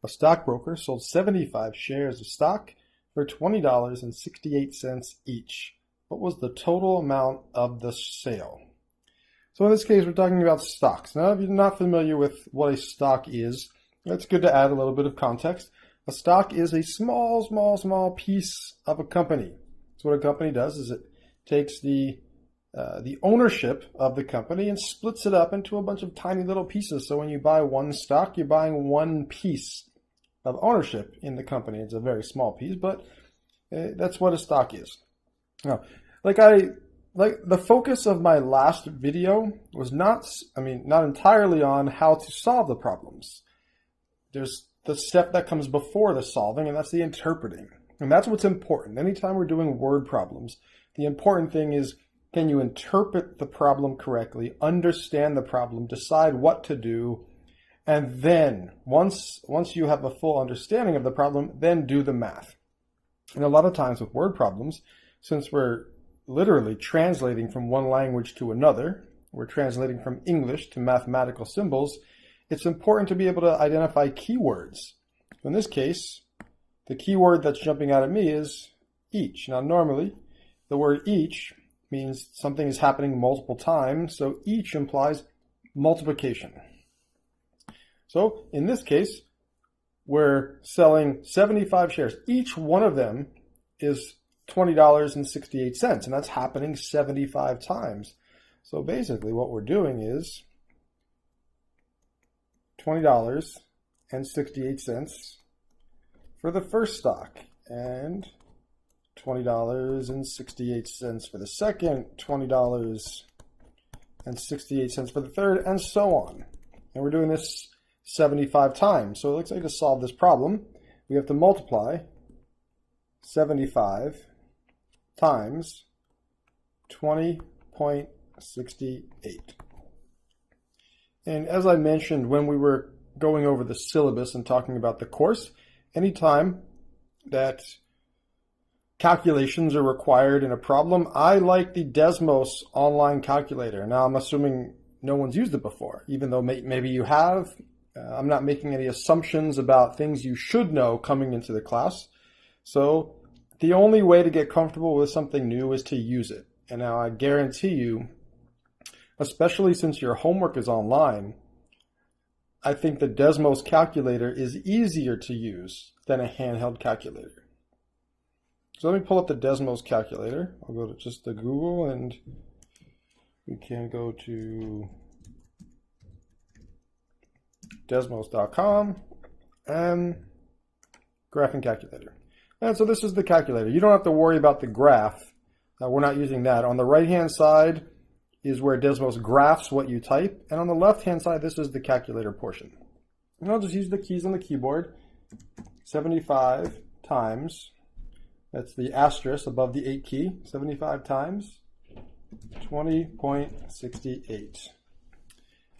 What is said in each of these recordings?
A stockbroker sold 75 shares of stock for $20.68 each. What was the total amount of the sale? So in this case, we're talking about stocks. Now, if you're not familiar with what a stock is, it's good to add a little bit of context. A stock is a small piece of a company. So what a company does is it takes the ownership of the company and splits it up into a bunch of tiny little pieces. So when you buy one stock, you're buying one piece of ownership in the company. It's a very small piece, but that's what a stock is. Now, the focus of my last video was not entirely on how to solve the problems. There's the step that comes before the solving, and that's the interpreting. And that's what's important. Anytime we're doing word problems, the important thing is, can you interpret the problem correctly, understand the problem, decide what to do, and then once you have a full understanding of the problem, then do the math. And a lot of times with word problems, since we're literally translating from one language to another, we're translating from English to mathematical symbols, it's important to be able to identify keywords. In this case, the keyword that's jumping out at me is each. Now normally, the word each means something is happening multiple times, so each implies multiplication. So in this case, we're selling 75 shares. Each one of them is $20.68, and that's happening 75 times. So basically what we're doing is $20.68 for the first stock, and $20.68 for the second, $20.68 for the third, and so on. And we're doing this 75 times. So it looks like to solve this problem, we have to multiply 75 times 20.68. And as I mentioned when we were going over the syllabus and talking about the course, anytime that calculations are required in a problem, I like the Desmos online calculator. Now I'm assuming no one's used it before, even though maybe you have. I'm not making any assumptions about things you should know coming into the class. So the only way to get comfortable with something new is to use it. And now I guarantee you, especially since your homework is online, I think the Desmos calculator is easier to use than a handheld calculator. So let me pull up the Desmos calculator. I'll go to just to Google, and we can go to desmos.com and graphing calculator. And so this is the calculator. You don't have to worry about the graph. We're not using that. On the right-hand side is where Desmos graphs what you type, and on the left-hand side, this is the calculator portion. And I'll just use the keys on the keyboard. 75 times, that's the asterisk above the 8 key, 75 times 20.68.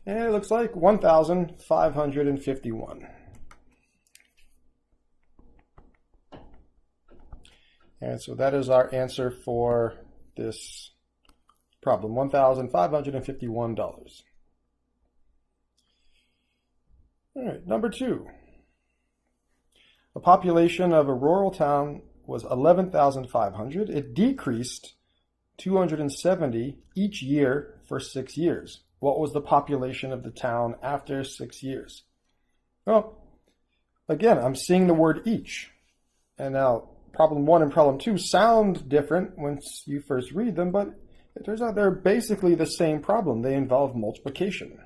And it looks like 1,551. And so that is our answer for this problem, $1,551. All right, number 2. The population of a rural town was 11,500. It decreased 270 each year for 6 years. What was the population of the town after 6 years? Well, again, I'm seeing the word each. And now problem 1 and problem 2 sound different once you first read them, but it turns out they're basically the same problem. They involve multiplication.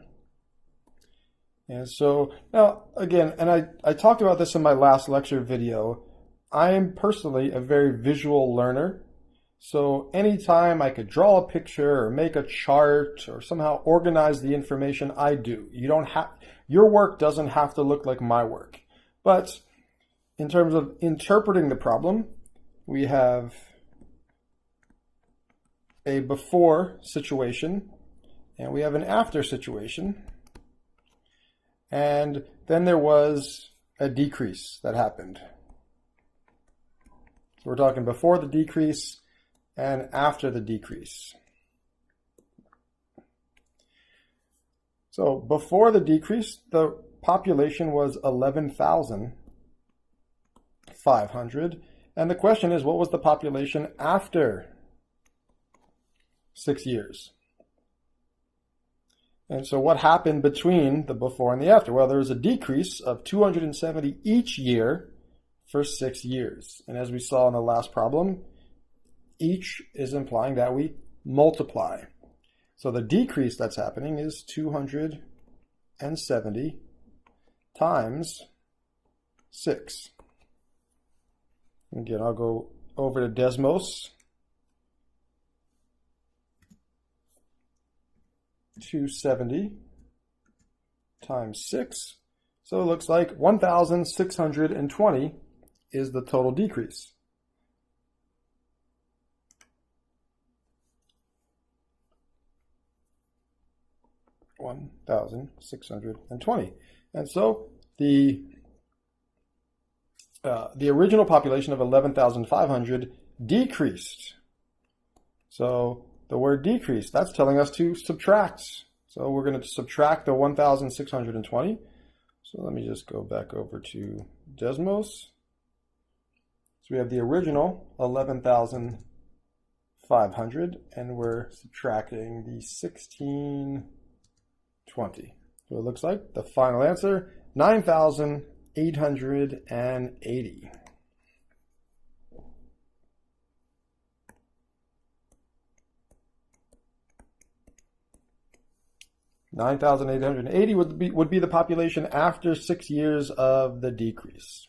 And so now, again, and I talked about this in my last lecture video, I am personally a very visual learner. So anytime I could draw a picture or make a chart or somehow organize the information, I do. Your work doesn't have to look like my work. But in terms of interpreting the problem, we have a before situation and we have an after situation. And then there was a decrease that happened. So we're talking before the decrease and after the decrease. So before the decrease, the population was 11,500. And the question is, what was the population after 6 years? And so what happened between the before and the after? Well, there was a decrease of 270 each year for 6 years. And as we saw in the last problem, each is implying that we multiply. So the decrease that's happening is 270 times 6. Again, I'll go over to Desmos. 270 times 6. So it looks like 1,620 is the total decrease. $1,620. And so the original population of 11,500 decreased. So the word decrease, that's telling us to subtract. So we're going to subtract the 1,620. So let me just go back over to Desmos. So we have the original 11,500 and we're subtracting the 1,620. So it looks like the final answer, 9,880. $9,880 would be the population after 6 years of the decrease.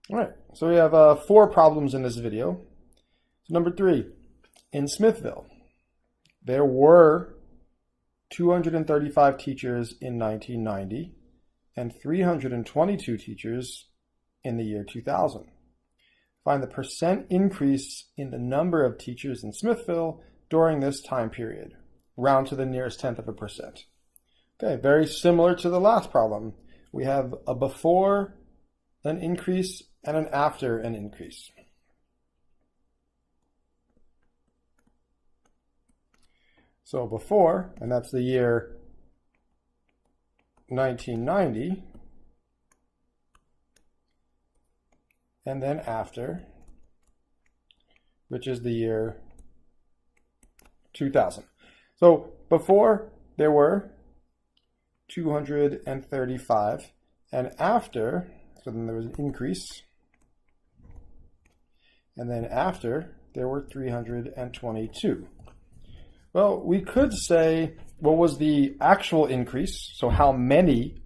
All right, so we have 4 problems in this video. So number 3, in Smithville, there were 235 teachers in 1990 and 322 teachers in the year 2000. Find the percent increase in the number of teachers in Smithville during this time period. Round to the nearest tenth of a percent. Okay, very similar to the last problem. We have a before an increase and an after an increase. So before, and that's the year 1990, and then after, which is the year 2000. So before there were 235, and after, so then there was an increase, and then after there were 322. Well, we could say, what was the actual increase? So how many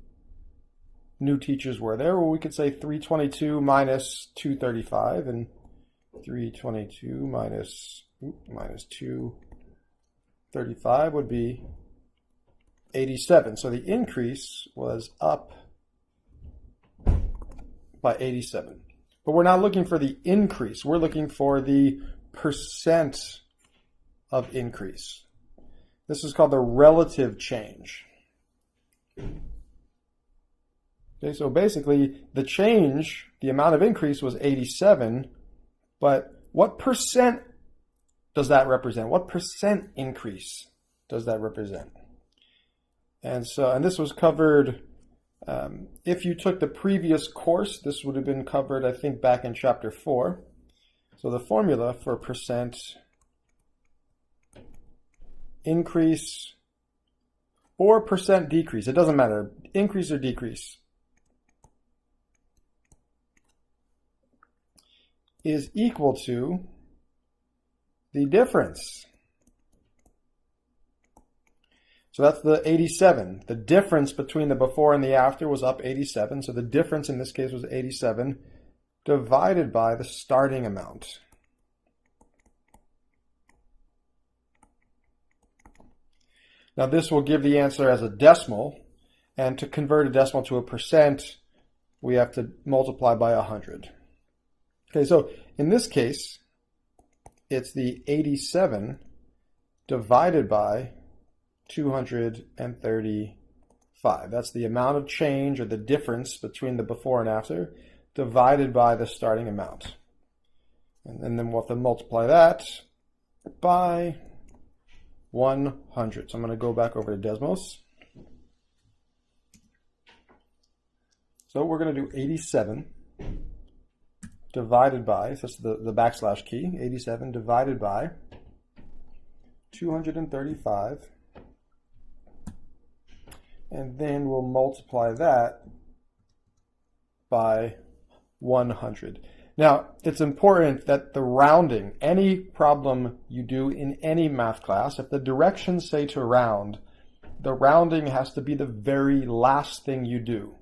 new teachers were there? Well, we could say 322 minus 235, and 322 minus 235 would be 87. So the increase was up by 87. But we're not looking for the increase. We're looking for the percent of increase. This is called the relative change. Okay, so basically the change, the amount of increase was 87, but what percent does that represent? What percent increase does that represent? And this was covered, if you took the previous course, this would have been covered, I think, back in chapter 4. So the formula for percent increase or percent decrease, it doesn't matter, increase or decrease, is equal to the difference. So that's the 87. The difference between the before and the after was up 87. So the difference in this case was 87 divided by the starting amount. Now this will give the answer as a decimal, and to convert a decimal to a percent, we have to multiply by 100. Okay, so in this case, it's the 87 divided by 235. That's the amount of change, or the difference between the before and after, divided by the starting amount. And then we'll have to multiply that by 100. So I'm going to go back over to Desmos. So we're going to do 87 divided by, so that's the backslash key, 87 divided by 235, and then we'll multiply that by 100. Now, it's important that the rounding, any problem you do in any math class, if the directions say to round, the rounding has to be the very last thing you do.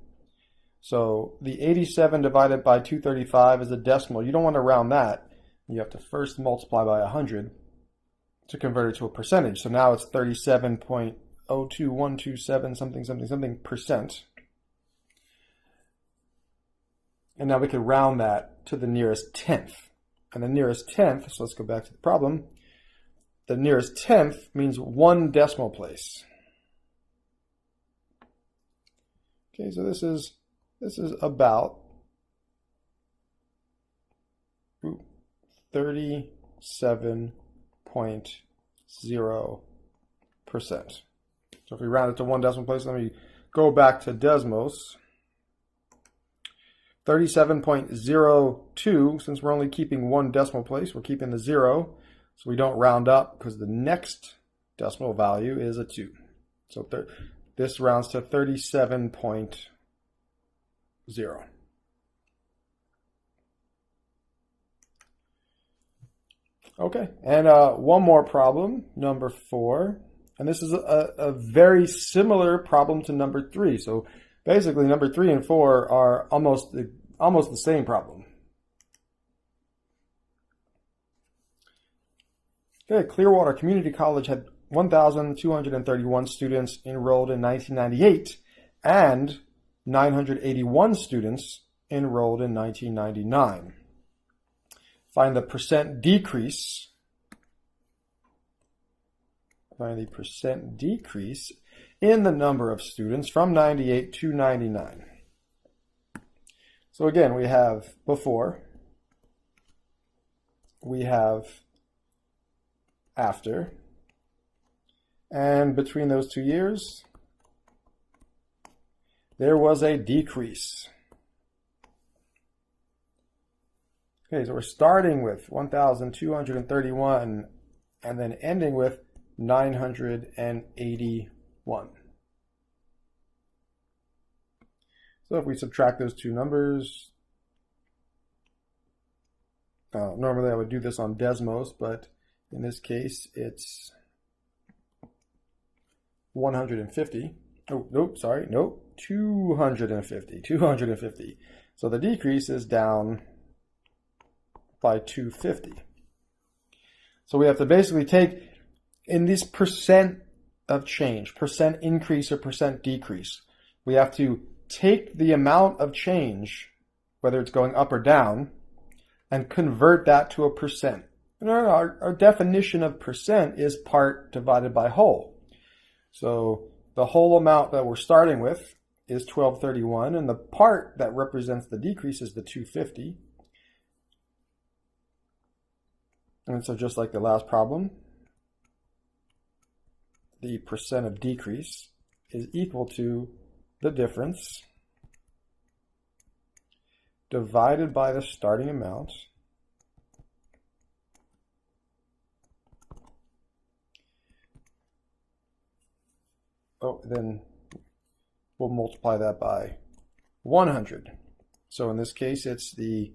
So the 87 divided by 235 is a decimal. You don't want to round that. You have to first multiply by 100 to convert it to a percentage. So now it's 37.02127 something something something percent. And now we can round that to the nearest tenth. And the nearest tenth, so let's go back to the problem. The nearest tenth means one decimal place. Okay, so this is about 37.0%. So if we round it to one decimal place, let me go back to Desmos. 37.02, since we're only keeping one decimal place, we're keeping the 0, so we don't round up because the next decimal value is a 2. So this rounds to 37.0. Okay, and one more problem, number 4, and this is a very similar problem to number 3. So basically, number 3 and 4 are almost the same problem. Okay, Clearwater Community College had 1,231 students enrolled in 1998 and 981 students enrolled in 1999. Find the percent decrease. Find the percent decrease in the number of students from 98 to 99. So again, we have before, we have after, and between those 2 years, there was a decrease. Okay, so we're starting with 1,231 and then ending with 981. So if we subtract those two numbers, normally I would do this on Desmos, but in this case it's 150. Oh, nope, sorry, nope, 250. So the decrease is down by 250. So we have to basically take, in this percent of change, percent increase or percent decrease, we have to take the amount of change, whether it's going up or down, and convert that to a percent. And our definition of percent is part divided by whole. So the whole amount that we're starting with is 1231, and the part that represents the decrease is the 250. And so just like the last problem, the percent of decrease is equal to the difference divided by the starting amount then we'll multiply that by 100. So in this case, it's the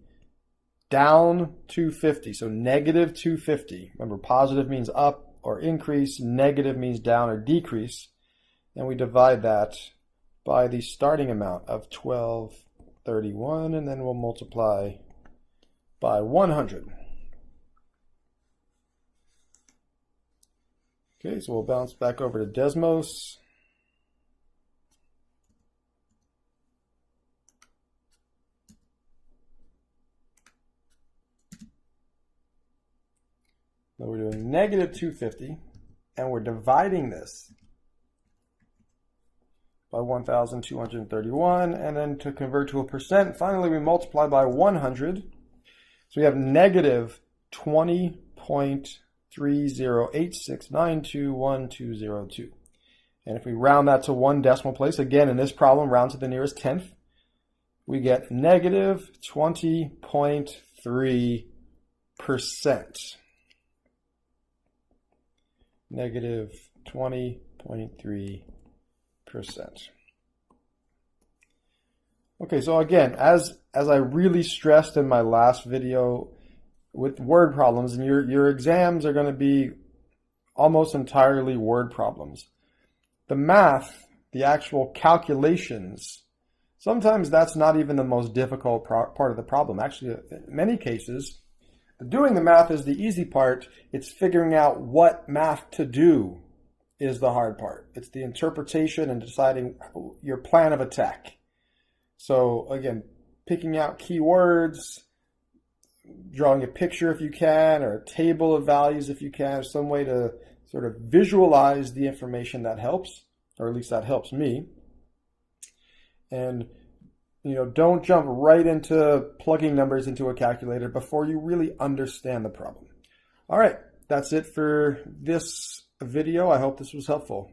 down 250, so negative 250. Remember, positive means up or increase, negative means down or decrease. And we divide that by the starting amount of 1231, and then we'll multiply by 100. Okay, so we'll bounce back over to Desmos. Now we're doing negative 250, and we're dividing this by 1,231, and then to convert to a percent, finally we multiply by 100. So we have negative 20.3086921202. And if we round that to one decimal place, again in this problem, round to the nearest tenth. we get negative 20.3%. Negative 20.3%. Okay, so again, as I really stressed in my last video with word problems, and your exams are going to be almost entirely word problems. The math, the actual calculations, sometimes that's not even the most difficult part of the problem. Actually, in many cases, doing the math is the easy part. It's figuring out what math to do is the hard part. It's the interpretation and deciding your plan of attack. So again, picking out keywords, drawing a picture if you can, or a table of values if you can, or some way to sort of visualize the information that helps, or at least that helps me. And don't jump right into plugging numbers into a calculator before you really understand the problem. All right, that's it for this video. I hope this was helpful.